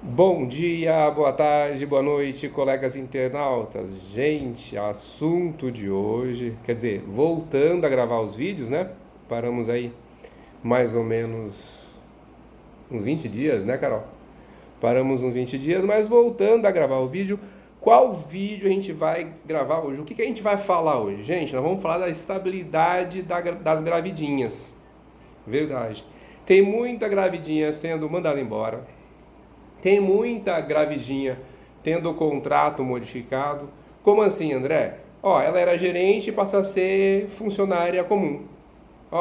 Bom dia, boa tarde, boa noite, colegas internautas. Gente, assunto de hoje, quer dizer, voltando a gravar os vídeos, né? Paramos aí mais ou menos uns 20 dias, né, Carol? Paramos uns 20 dias, mas voltando a gravar o vídeo, qual vídeo a gente vai gravar hoje? O que a gente vai falar hoje? Gente, nós vamos falar da estabilidade das gravidinhas. Verdade. Tem muita gravidinha sendo mandada embora. Tem muita gravidinha tendo o contrato modificado. Como assim, André? Ela era gerente e passa a ser funcionária comum.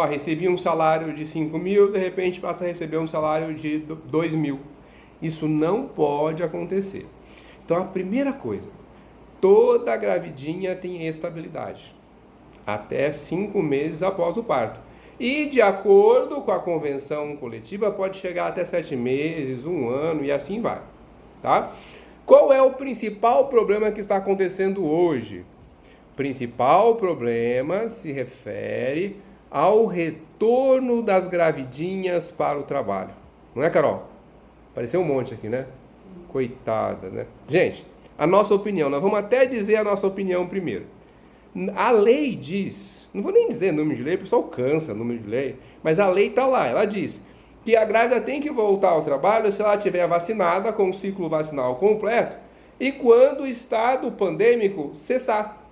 Recebia um salário de 5 mil, de repente passa a receber um salário de 2 mil. Isso não pode acontecer. Então, a primeira coisa, toda gravidinha tem estabilidade. Até 5 meses após o parto. E de acordo com a convenção coletiva, pode chegar até 7 meses, 1 ano e assim vai. Tá? Qual é o principal problema que está acontecendo hoje? O principal problema se refere ao retorno das gravidinhas para o trabalho. Não é, Carol? Apareceu um monte aqui, né? Coitada, né? Gente, a nossa opinião, nós vamos até dizer a nossa opinião primeiro. A lei diz, não vou nem dizer número de lei, o pessoal cansa número de lei, mas a lei está lá, ela diz que a grávida tem que voltar ao trabalho se ela estiver vacinada com o ciclo vacinal completo e quando o estado pandêmico cessar,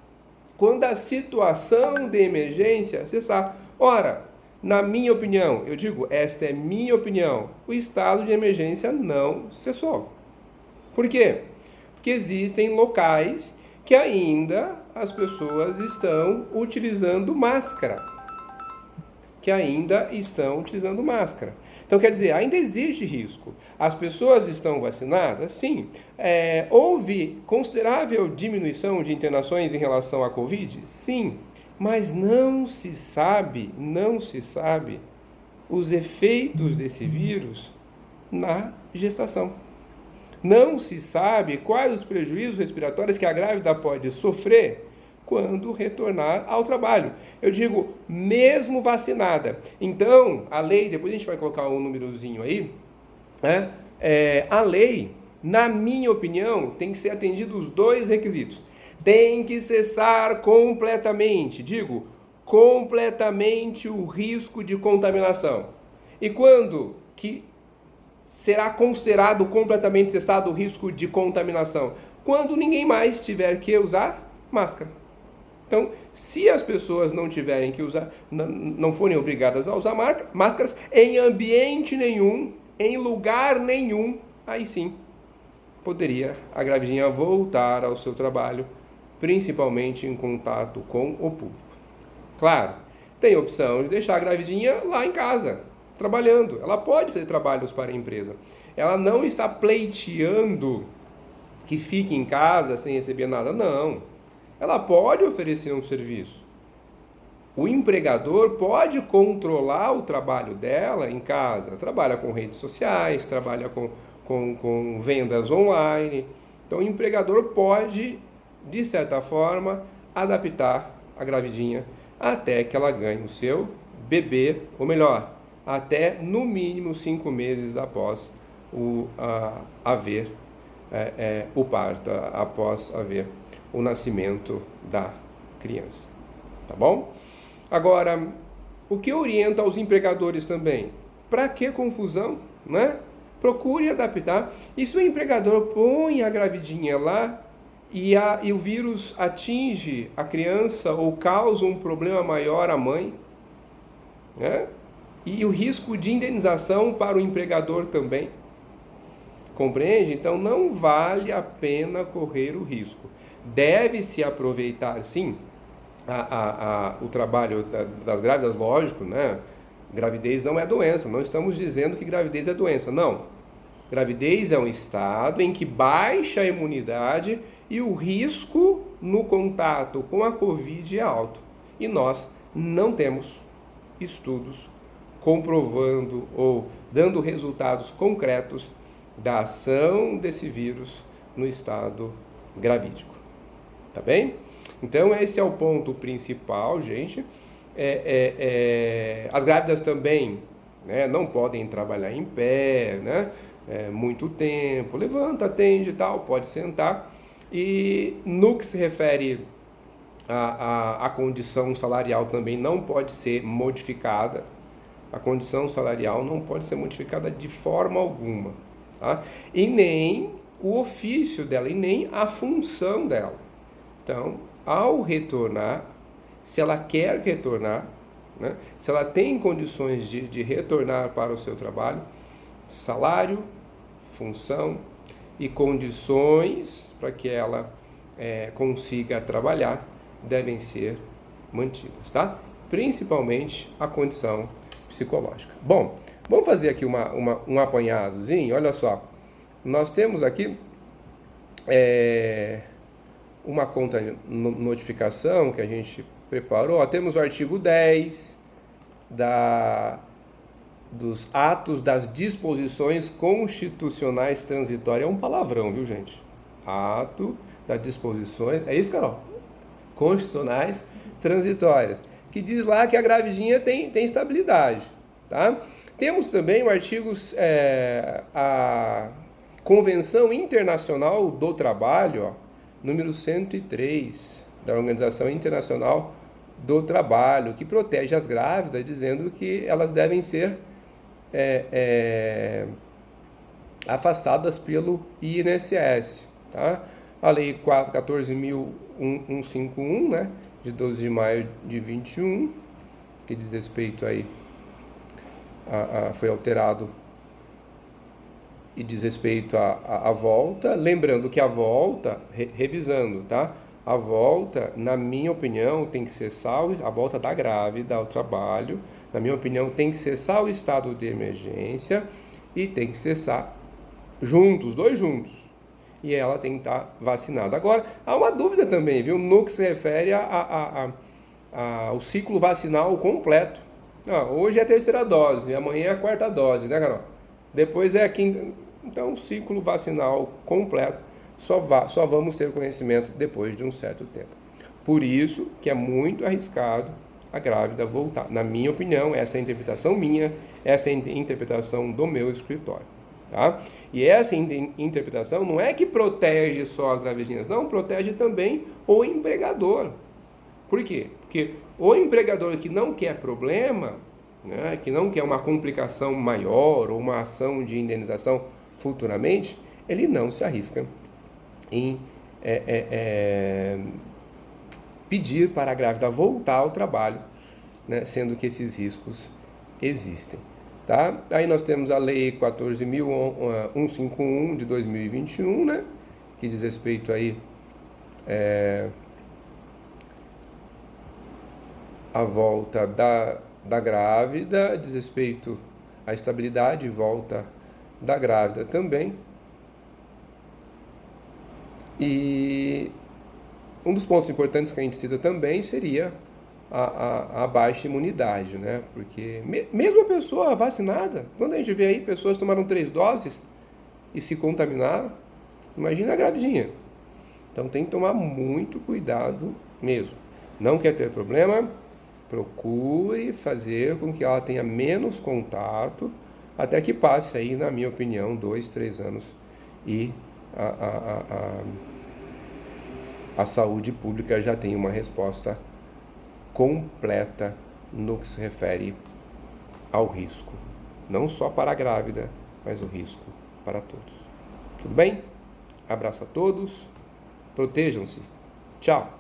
quando a situação de emergência cessar. Ora, na minha opinião, eu digo, esta é minha opinião, o estado de emergência não cessou. Por quê? Porque existem locais que ainda as pessoas estão utilizando máscara. Então, quer dizer, ainda existe risco. As pessoas estão vacinadas? Sim. Houve considerável diminuição de internações em relação à Covid? Sim. Mas não se sabe os efeitos desse vírus na gestação. Não se sabe quais os prejuízos respiratórios que a grávida pode sofrer quando retornar ao trabalho. Eu digo, mesmo vacinada. Então, a lei, depois a gente vai colocar um númerozinho aí, né? A lei, na minha opinião, tem que ser atendido os dois requisitos. Tem que cessar completamente, completamente o risco de contaminação. E quando que será considerado completamente cessado o risco de contaminação? Quando ninguém mais tiver que usar máscara. Então, se as pessoas não tiverem que usar, não forem obrigadas a usar máscaras em ambiente nenhum, em lugar nenhum, aí sim poderia a gravidinha voltar ao seu trabalho, principalmente em contato com o público. Claro, tem a opção de deixar a gravidinha lá em casa, trabalhando. Ela pode fazer trabalhos para a empresa. Ela não está pleiteando que fique em casa sem receber nada, não. Ela pode oferecer um serviço. O empregador pode controlar o trabalho dela em casa. Trabalha com redes sociais, trabalha com vendas online. Então, o empregador pode, de certa forma, adaptar a gravidinha até que ela ganhe o seu bebê, ou melhor, até no mínimo 5 meses após haver o parto, após haver o nascimento da criança. Tá bom? Agora, o que orienta aos empregadores também? Para que confusão, né? Procure adaptar. E se o empregador põe a gravidinha lá e o vírus atinge a criança ou causa um problema maior à mãe, né? E o risco de indenização para o empregador também. Compreende? Então não vale a pena correr o risco. Deve-se aproveitar, sim, o trabalho das grávidas, lógico, né? Gravidez não é doença, não estamos dizendo que gravidez é doença, não. Gravidez é um estado em que baixa a imunidade e o risco no contato com a Covid é alto. E nós não temos estudos comprovando ou dando resultados concretos da ação desse vírus no estado gravídico. Tá bem? Então esse é o ponto principal, gente. As grávidas também, né, não podem trabalhar em pé, né? muito tempo, levanta, atende e tal, pode sentar. E no que se refere à condição salarial também não pode ser modificada. A condição salarial não pode ser modificada de forma alguma, tá? E nem o ofício dela, e nem a função dela. Então, ao retornar, se ela quer retornar, né, se ela tem condições de retornar para o seu trabalho, salário, função e condições para que ela consiga trabalhar devem ser mantidas, tá? Principalmente a condição psicológica. Bom, vamos fazer aqui um apanhadozinho. Olha só, nós temos aqui uma conta notificação que a gente preparou. Ó, temos o artigo 10 dos atos das disposições constitucionais transitórias. É um palavrão, viu, gente? Ato das disposições, é isso, Carol? Constitucionais transitórias, que diz lá que a gravidinha tem estabilidade, tá? Temos também o artigo, a Convenção Internacional do Trabalho, ó, número 103, da Organização Internacional do Trabalho, que protege as grávidas, dizendo que elas devem ser afastadas pelo INSS, tá? A Lei 14.151, né, de 12 de maio de 21, que diz respeito aí, foi alterado e diz respeito à volta. Lembrando que a volta, revisando, tá? A volta, na minha opinião, tem que cessar a volta da grávida ao trabalho. Na minha opinião, tem que cessar o estado de emergência e tem que cessar juntos, dois juntos. E ela tem que estar vacinada. Agora, há uma dúvida também, viu? No que se refere ao ciclo vacinal completo. Hoje é a terceira dose, amanhã é a quarta dose, né, Carol? Depois é a quinta. Então, o ciclo vacinal completo só vamos ter conhecimento depois de um certo tempo. Por isso que é muito arriscado a grávida voltar. Na minha opinião, essa é a interpretação minha, essa é a interpretação do meu escritório. Tá? E essa interpretação não é que protege só as gravidinhas, não, protege também o empregador. Por quê? Porque o empregador que não quer problema, né, que não quer uma complicação maior ou uma ação de indenização futuramente, ele não se arrisca em pedir para a grávida voltar ao trabalho, né, sendo que esses riscos existem. Tá? Aí nós temos a Lei 14.151 de 2021, né, que diz respeito aí à volta da grávida, diz respeito à estabilidade e volta da grávida também. E um dos pontos importantes que a gente cita também seria a baixa imunidade, né? Porque mesmo a pessoa vacinada, quando a gente vê aí pessoas tomaram 3 doses e se contaminaram, imagina a gravidinha. Então tem que tomar muito cuidado mesmo. Não quer ter problema? Procure fazer com que ela tenha menos contato, até que passe aí, na minha opinião, 2, 3 anos e a saúde pública já tem uma resposta completa no que se refere ao risco. Não só para a grávida, mas o risco para todos. Tudo bem? Abraço a todos. Protejam-se. Tchau.